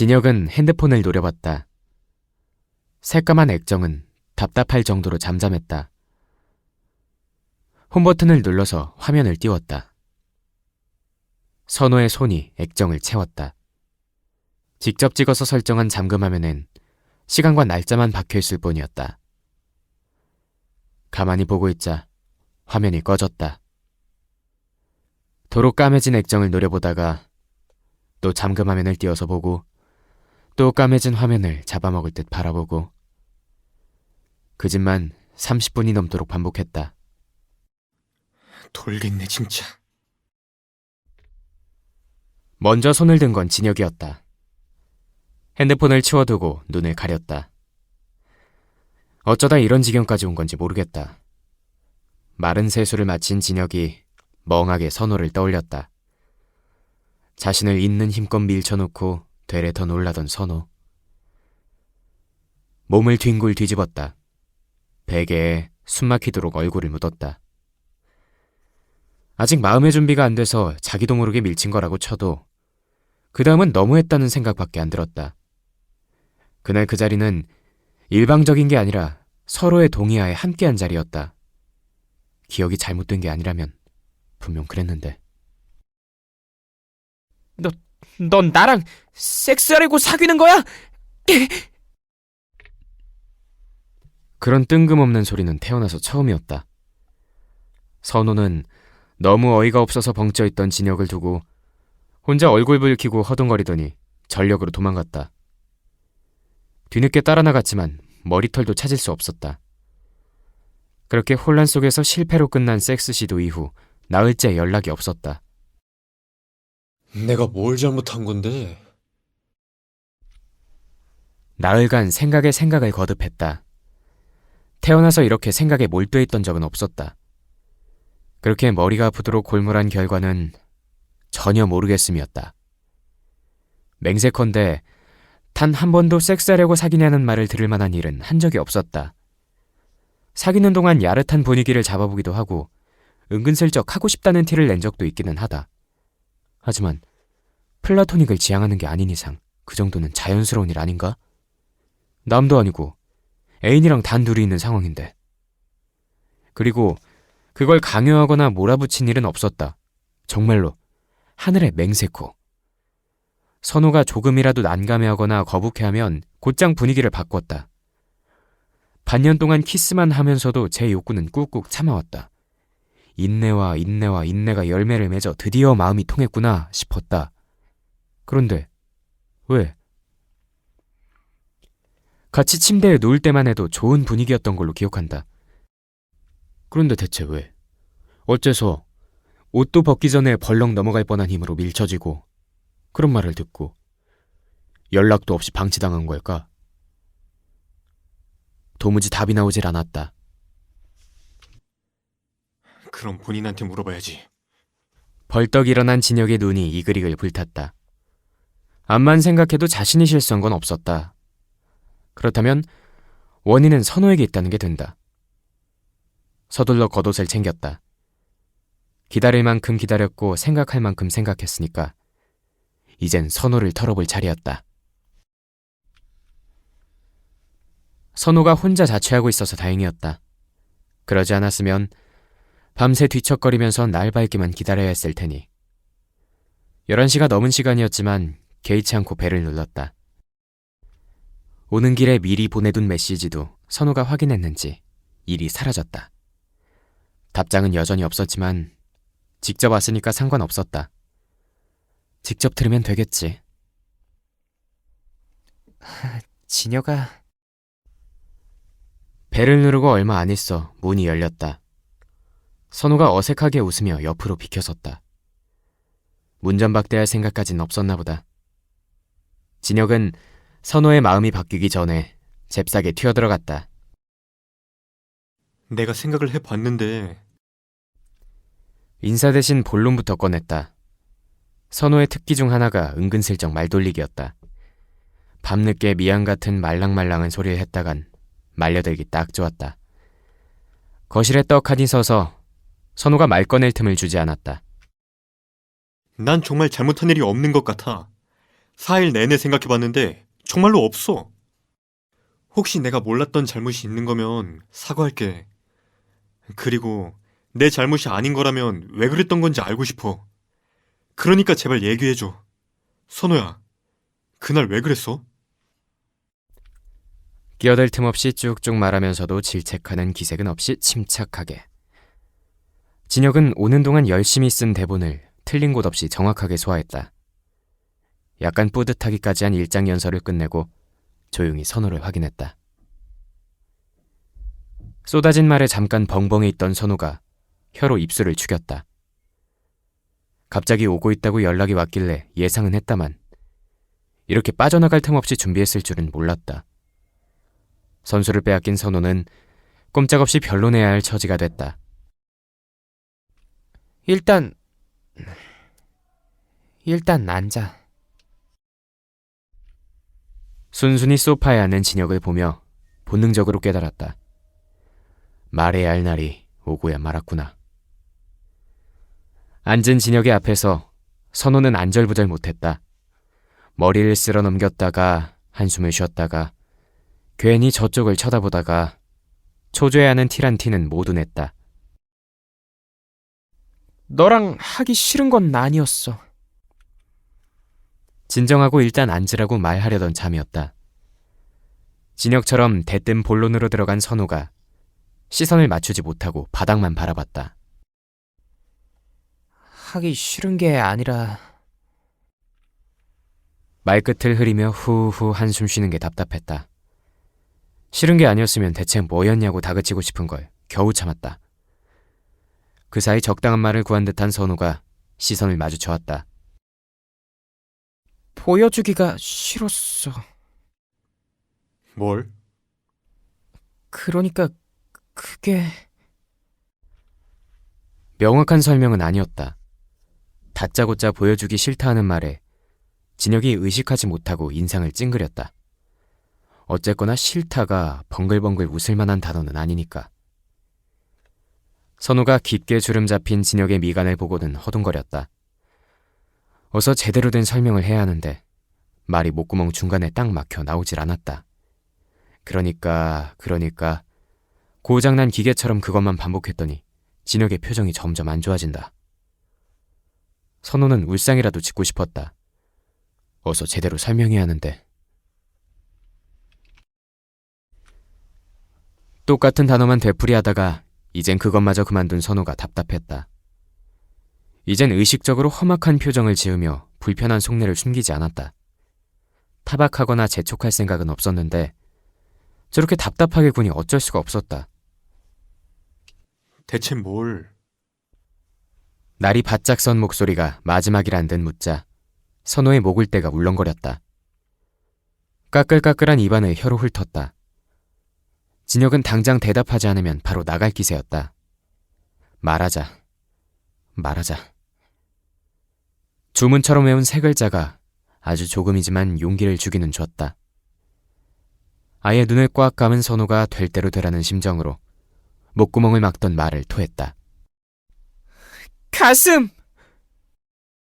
진혁은 핸드폰을 노려봤다. 새까만 액정은 답답할 정도로 잠잠했다. 홈 버튼을 눌러서 화면을 띄웠다. 선호의 손이 액정을 채웠다. 직접 찍어서 설정한 잠금화면엔 시간과 날짜만 박혀있을 뿐이었다. 가만히 보고 있자 화면이 꺼졌다. 도로 까매진 액정을 노려보다가 또 잠금화면을 띄워서 보고 또 까매진 화면을 잡아먹을 듯 바라보고 그 짓만 30분이 넘도록 반복했다. 돌겠네 진짜. 먼저 손을 든 건 진혁이었다. 핸드폰을 치워두고 눈을 가렸다. 어쩌다 이런 지경까지 온 건지 모르겠다. 마른 세수를 마친 진혁이 멍하게 선호를 떠올렸다. 자신을 있는 힘껏 밀쳐놓고 되레 더 놀라던 선호. 몸을 뒹굴 뒤집었다. 베개에 숨막히도록 얼굴을 묻었다. 아직 마음의 준비가 안 돼서 자기도 모르게 밀친 거라고 쳐도 그 다음은 너무했다는 생각밖에 안 들었다. 그날 그 자리는 일방적인 게 아니라 서로의 동의하에 함께한 자리였다. 기억이 잘못된 게 아니라면 분명 그랬는데. 넌 나랑 섹스하려고 사귀는 거야? 그런 뜬금없는 소리는 태어나서 처음이었다. 선호는 너무 어이가 없어서 벙쪄있던 진혁을 두고 혼자 얼굴 붉히고 허둥거리더니 전력으로 도망갔다. 뒤늦게 따라 나갔지만 머리털도 찾을 수 없었다. 그렇게 혼란 속에서 실패로 끝난 섹스 시도 이후 나흘째 연락이 없었다. 내가 뭘 잘못한 건데? 나흘간 생각에 생각을 거듭했다. 태어나서 이렇게 생각에 몰두해 있던 적은 없었다. 그렇게 머리가 아프도록 골몰한 결과는 전혀 모르겠음이었다. 맹세컨대 단 한 번도 섹스하려고 사귀냐는 말을 들을 만한 일은 한 적이 없었다. 사귀는 동안 야릇한 분위기를 잡아보기도 하고 은근슬쩍 하고 싶다는 티를 낸 적도 있기는 하다. 하지만 플라토닉을 지향하는 게 아닌 이상 그 정도는 자연스러운 일 아닌가? 남도 아니고 애인이랑 단둘이 있는 상황인데. 그리고 그걸 강요하거나 몰아붙인 일은 없었다. 정말로 하늘의 맹세코. 선호가 조금이라도 난감해하거나 거북해하면 곧장 분위기를 바꿨다. 반년 동안 키스만 하면서도 제 욕구는 꾹꾹 참아왔다. 인내와 인내가 열매를 맺어 드디어 마음이 통했구나 싶었다. 그런데 왜? 같이 침대에 누울 때만 해도 좋은 분위기였던 걸로 기억한다. 그런데 대체 왜? 어째서 옷도 벗기 전에 벌렁 넘어갈 뻔한 힘으로 밀쳐지고 그런 말을 듣고 연락도 없이 방치당한 걸까? 도무지 답이 나오질 않았다. 그럼 본인한테 물어봐야지. 벌떡 일어난 진혁의 눈이 이글이글 불탔다. 암만 생각해도 자신이 실수한 건 없었다. 그렇다면 원인은 선호에게 있다는 게 된다. 서둘러 겉옷을 챙겼다. 기다릴 만큼 기다렸고 생각할 만큼 생각했으니까 이젠 선호를 털어볼 차례였다. 선호가 혼자 자취하고 있어서 다행이었다. 그러지 않았으면 밤새 뒤척거리면서 날 밝기만 기다려야 했을 테니. 11시가 넘은 시간이었지만 개의치 않고 벨을 눌렀다. 오는 길에 미리 보내둔 메시지도 선호가 확인했는지 일이 사라졌다. 답장은 여전히 없었지만 직접 왔으니까 상관없었다. 직접 들으면 되겠지. 진혁아. 벨을 누르고 얼마 안 있어 문이 열렸다. 선호가 어색하게 웃으며 옆으로 비켜섰다. 문전박대할 생각까진 없었나 보다. 진혁은 선호의 마음이 바뀌기 전에 잽싸게 튀어들어갔다. 내가 생각을 해봤는데 인사 대신 본론부터 꺼냈다. 선호의 특기 중 하나가 은근슬쩍 말돌리기였다. 밤늦게 미양 같은 말랑말랑한 소리를 했다간 말려들기 딱 좋았다. 거실에 떡하니 서서 선호가 말 꺼낼 틈을 주지 않았다. 난 정말 잘못한 일이 없는 것 같아. 4일 내내 생각해봤는데 정말로 없어. 혹시 내가 몰랐던 잘못이 있는 거면 사과할게. 그리고 내 잘못이 아닌 거라면 왜 그랬던 건지 알고 싶어. 그러니까 제발 얘기해줘. 선호야, 그날 왜 그랬어? 끼어들 틈 없이 쭉쭉 말하면서도 질책하는 기색은 없이 침착하게. 진혁은 오는 동안 열심히 쓴 대본을 틀린 곳 없이 정확하게 소화했다. 약간 뿌듯하기까지 한 일장 연설을 끝내고 조용히 선호를 확인했다. 쏟아진 말에 잠깐 벙벙해 있던 선호가 혀로 입술을 죽였다. 갑자기 오고 있다고 연락이 왔길래 예상은 했다만 이렇게 빠져나갈 틈 없이 준비했을 줄은 몰랐다. 선수를 빼앗긴 선호는 꼼짝없이 변론해야 할 처지가 됐다. 일단 앉아. 순순히 소파에 앉는 진혁을 보며 본능적으로 깨달았다. 말해야 할 날이 오고야 말았구나. 앉은 진혁의 앞에서 선호는 안절부절 못했다. 머리를 쓸어 넘겼다가 한숨을 쉬었다가 괜히 저쪽을 쳐다보다가 초조해하는 티란 티는 모두 냈다. 너랑 하기 싫은 건 아니었어. 진정하고 일단 앉으라고 말하려던 참이었다. 진혁처럼 대뜸 본론으로 들어간 선호가 시선을 맞추지 못하고 바닥만 바라봤다. 하기 싫은 게 아니라 말끝을 흐리며 후후 한숨 쉬는 게 답답했다. 싫은 게 아니었으면 대체 뭐였냐고 다그치고 싶은 걸 겨우 참았다. 그 사이 적당한 말을 구한 듯한 선우가 시선을 마주쳐왔다. 보여주기가 싫었어. 뭘? 그러니까 그게... 명확한 설명은 아니었다. 다짜고짜 보여주기 싫다 하는 말에 진혁이 의식하지 못하고 인상을 찡그렸다. 어쨌거나 싫다가 벙글벙글 웃을 만한 단어는 아니니까. 선우가 깊게 주름 잡힌 진혁의 미간을 보고는 허둥거렸다. 어서 제대로 된 설명을 해야 하는데 말이 목구멍 중간에 딱 막혀 나오질 않았다. 그러니까 고장난 기계처럼 그것만 반복했더니 진혁의 표정이 점점 안 좋아진다. 선우는 울상이라도 짓고 싶었다. 어서 제대로 설명해야 하는데. 똑같은 단어만 되풀이하다가 이젠 그것마저 그만둔 선우가 답답했다. 이젠 의식적으로 험악한 표정을 지으며 불편한 속내를 숨기지 않았다. 타박하거나 재촉할 생각은 없었는데 저렇게 답답하게 구니 어쩔 수가 없었다. 대체 뭘? 날이 바짝 선 목소리가 마지막이란 듯 묻자 선호의 목을대가 울렁거렸다. 까끌까끌한 입안을 혀로 훑었다. 진혁은 당장 대답하지 않으면 바로 나갈 기세였다. 말하자. 주문처럼 외운 세 글자가 아주 조금이지만 용기를 주기는 줬다. 아예 눈을 꽉 감은 선호가 될 대로 되라는 심정으로 목구멍을 막던 말을 토했다. 가슴!